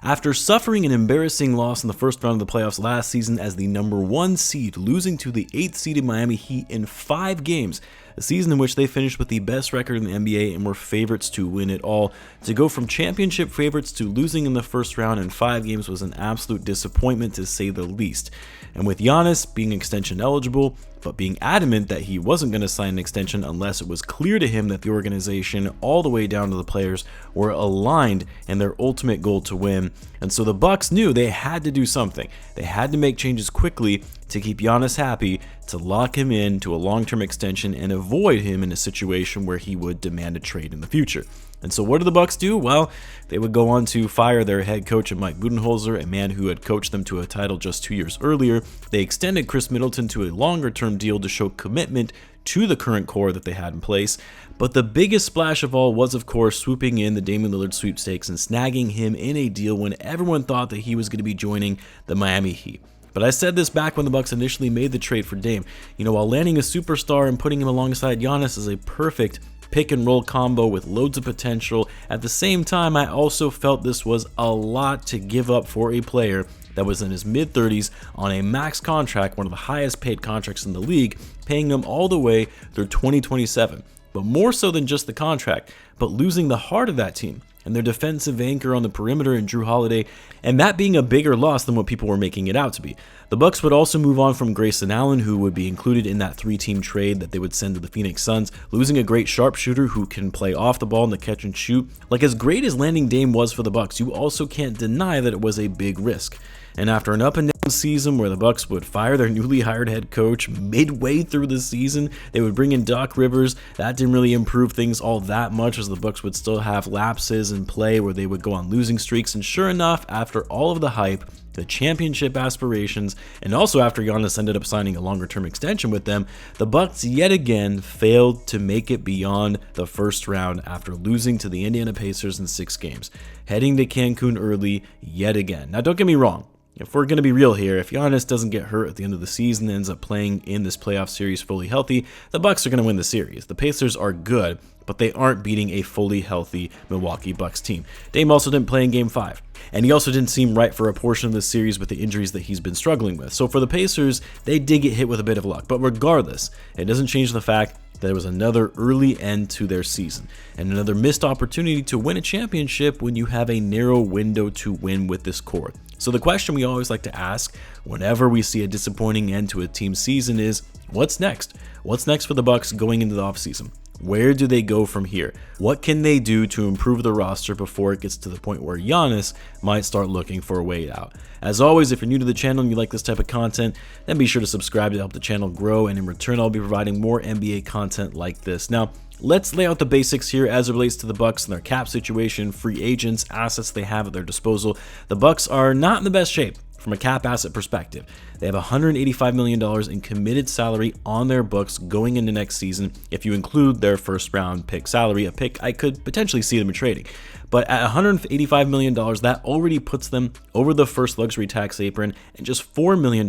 After suffering an embarrassing loss in the first round of the playoffs last season as the number 1 seed, losing to the 8th seeded Miami Heat in 5 games, a season in which they finished with the best record in the NBA and were favorites to win it all, to go from championship favorites to losing in the first round in 5 games was an absolute disappointment to say the least. And with Giannis being extension eligible, but being adamant that he wasn't going to sign an extension unless it was clear to him that the organization, all the way down to the players, were aligned in their ultimate goal to win. And so the Bucks knew they had to do something. They had to make changes quickly to keep Giannis happy, to lock him in to a long-term extension and avoid him in a situation where he would demand a trade in the future. And so what did the Bucks do? Well, they would go on to fire their head coach Mike Budenholzer, a man who had coached them to a title just 2 years earlier. They extended Kris Middleton to a longer-term deal to show commitment to the current core that they had in place. But the biggest splash of all was, of course, swooping in the Damian Lillard sweepstakes and snagging him in a deal when everyone thought that he was going to be joining the Miami Heat. But I said this back when the Bucks initially made the trade for Dame. While landing a superstar and putting him alongside Giannis is a perfect pick and roll combo with loads of potential, at the same time I also felt this was a lot to give up for a player that was in his mid-30s on a max contract, one of the highest paid contracts in the league, paying him all the way through 2027. But more so than just the contract, but losing the heart of that team and their defensive anchor on the perimeter in Jrue Holiday, and that being a bigger loss than what people were making it out to be. The Bucks would also move on from Grayson Allen, who would be included in that 3-team trade that they would send to the Phoenix Suns, losing a great sharpshooter who can play off the ball in the catch and shoot. Like, as great as landing Dame was for the Bucks, you also can't deny that it was a big risk. And after an up and down season where the Bucks would fire their newly hired head coach midway through the season, they would bring in Doc Rivers. That didn't really improve things all that much, as the Bucks would still have lapses in play where they would go on losing streaks. And sure enough, after all of the hype, the championship aspirations, and also after Giannis ended up signing a longer-term extension with them, the Bucks yet again failed to make it beyond the first round after losing to the Indiana Pacers in 6 games, heading to Cancun early yet again. Now, don't get me wrong. If we're going to be real here, if Giannis doesn't get hurt at the end of the season and ends up playing in this playoff series fully healthy, the Bucks are going to win the series. The Pacers are good, but they aren't beating a fully healthy Milwaukee Bucks team. Dame also didn't play in Game 5, and he also didn't seem right for a portion of the series with the injuries that he's been struggling with. So for the Pacers, they did get hit with a bit of luck, but regardless, it doesn't change the fact that it was another early end to their season and another missed opportunity to win a championship when you have a narrow window to win with this core. So the question we always like to ask whenever we see a disappointing end to a team's season is, what's next? What's next for the Bucks going into the offseason? Where do they go from here? What can they do to improve the roster before it gets to the point where Giannis might start looking for a way out? As always, if you're new to the channel and you like this type of content, then be sure to subscribe to help the channel grow, and in return I'll be providing more NBA content like this. Now, let's lay out the basics here as it relates to the Bucks and their cap situation, free agents, assets they have at their disposal. The Bucks are not in the best shape from a cap asset perspective. They have $185 million in committed salary on their books going into next season if you include their first round pick salary, a pick I could potentially see them trading. But at $185 million, that already puts them over the first luxury tax apron and just $4 million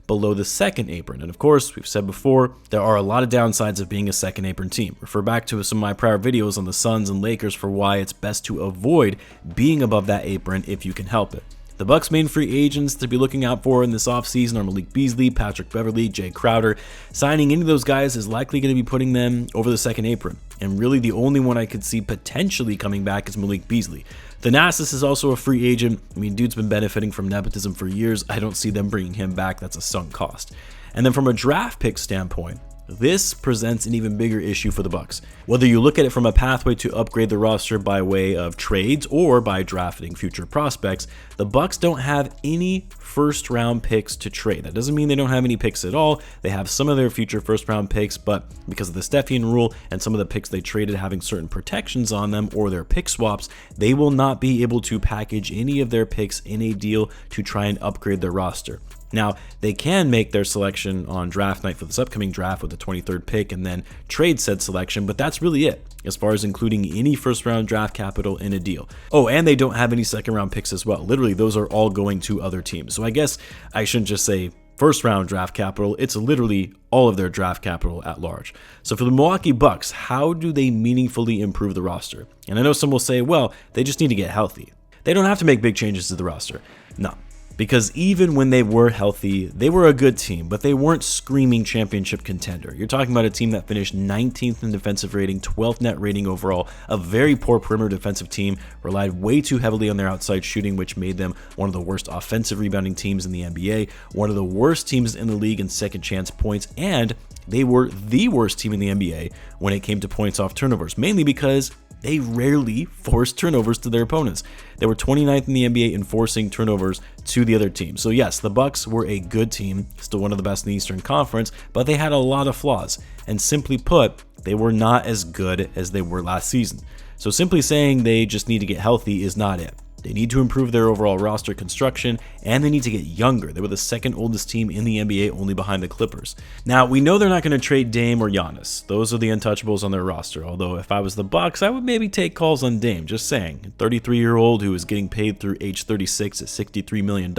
below the second apron. And of course, we've said before, there are a lot of downsides of being a second apron team. Refer back to some of my prior videos on the Suns and Lakers for why it's best to avoid being above that apron if you can help it. The Bucks' main free agents to be looking out for in this offseason are Malik Beasley, Patrick Beverley, Jay Crowder. Signing any of those guys is likely going to be putting them over the second apron, and really the only one I could see potentially coming back is Malik Beasley. Thanasis is also a free agent. I mean, dude's been benefiting from nepotism for years. I don't see them bringing him back. That's a sunk cost. And then from a draft pick standpoint, this presents an even bigger issue for the Bucks. Whether you look at it from a pathway to upgrade the roster by way of trades or by drafting future prospects, the Bucks don't have any first round picks to trade. That doesn't mean they don't have any picks at all. They have some of their future first round picks, but because of the Stepien rule and some of the picks they traded having certain protections on them or their pick swaps, they will not be able to package any of their picks in a deal to try and upgrade their roster. Now, they can make their selection on draft night for this upcoming draft with the 23rd pick and then trade said selection, but that's really it as far as including any first round draft capital in a deal. Oh, and they don't have any second round picks as well. Literally, those are all going to other teams. So I guess I shouldn't just say first round draft capital, it's literally all of their draft capital at large. So for the Milwaukee Bucks, how do they meaningfully improve the roster? And I know some will say, well, they just need to get healthy. They don't have to make big changes to the roster. No. Because even when they were healthy, they were a good team, but they weren't screaming championship contender. You're talking about a team that finished 19th in defensive rating, 12th net rating overall, a very poor perimeter defensive team, relied way too heavily on their outside shooting, which made them one of the worst offensive rebounding teams in the NBA, one of the worst teams in the league in second chance points, and they were the worst team in the NBA when it came to points off turnovers, mainly because they rarely forced turnovers to their opponents. They were 29th in the NBA in forcing turnovers to the other team. So yes, the Bucks were a good team, still one of the best in the Eastern Conference, but they had a lot of flaws. And simply put, they were not as good as they were last season. So simply saying they just need to get healthy is not it. They need to improve their overall roster construction, and they need to get younger. They were the second oldest team in the NBA, only behind the Clippers. Now, we know they're not going to trade Dame or Giannis. Those are the untouchables on their roster, although if I was the Bucks, I would maybe take calls on Dame, just saying. A 33-year-old who is getting paid through age 36 at $63 million,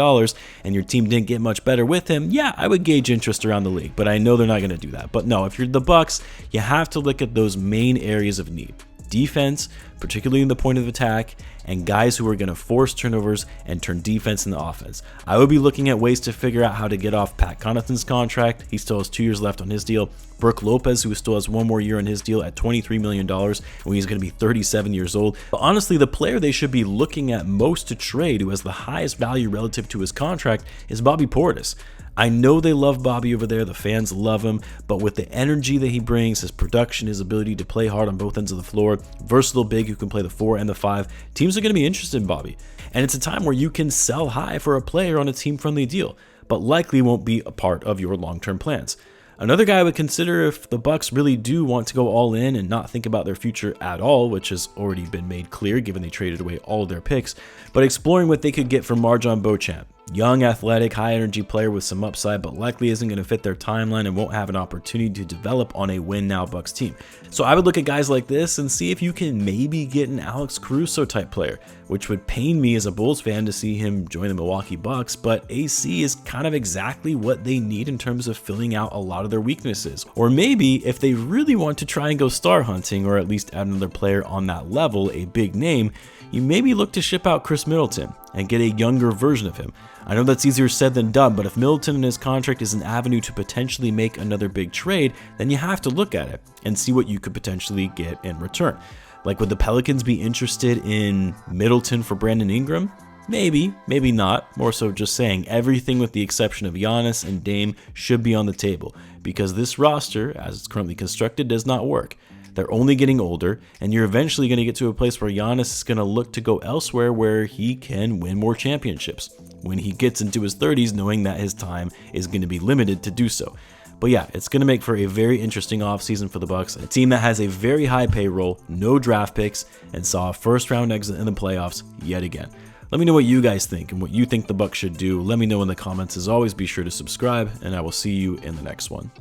and your team didn't get much better with him, yeah, I would gauge interest around the league, but I know they're not going to do that. But no, if you're the Bucks, you have to look at those main areas of need. Defense, particularly in the point of attack, and guys who are going to force turnovers and turn defense into offense. I would be looking at ways to figure out how to get off Pat Connaughton's contract. He still has 2 years left on his deal. Brook Lopez, who still has 1 more year on his deal at $23 million when he's going to be 37 years old. But honestly, the player they should be looking at most to trade, who has the highest value relative to his contract, is Bobby Portis. I know they love Bobby over there, the fans love him, but with the energy that he brings, his production, his ability to play hard on both ends of the floor, versatile big who can play the 4 and the 5, teams are going to be interested in Bobby. And it's a time where you can sell high for a player on a team-friendly deal, but likely won't be a part of your long-term plans. Another guy I would consider if the Bucks really do want to go all in and not think about their future at all, which has already been made clear given they traded away all of their picks, but exploring what they could get from Marjon Beauchamp. Young, athletic, high-energy player with some upside, but likely isn't going to fit their timeline and won't have an opportunity to develop on a win-now Bucks team. So I would look at guys like this and see if you can maybe get an Alex Caruso type player, which would pain me as a Bulls fan to see him join the Milwaukee Bucks, but AC is kind of exactly what they need in terms of filling out a lot of their weaknesses. Or maybe if they really want to try and go star hunting, or at least add another player on that level, a big name, you maybe look to ship out Kris Middleton and get a younger version of him. I know that's easier said than done, but if Middleton and his contract is an avenue to potentially make another big trade, then you have to look at it and see what you could potentially get in return. Like, would the Pelicans be interested in Middleton for Brandon Ingram? Maybe, maybe not. More so just saying everything with the exception of Giannis and Dame should be on the table, because this roster, as it's currently constructed, does not work. They're only getting older, and you're eventually going to get to a place where Giannis is going to look to go elsewhere where he can win more championships when he gets into his 30s, knowing that his time is going to be limited to do so. But yeah, it's going to make for a very interesting offseason for the Bucks, a team that has a very high payroll, no draft picks, and saw a first-round exit in the playoffs yet again. Let me know what you guys think and what you think the Bucks should do. Let me know in the comments. As always, be sure to subscribe, and I will see you in the next one.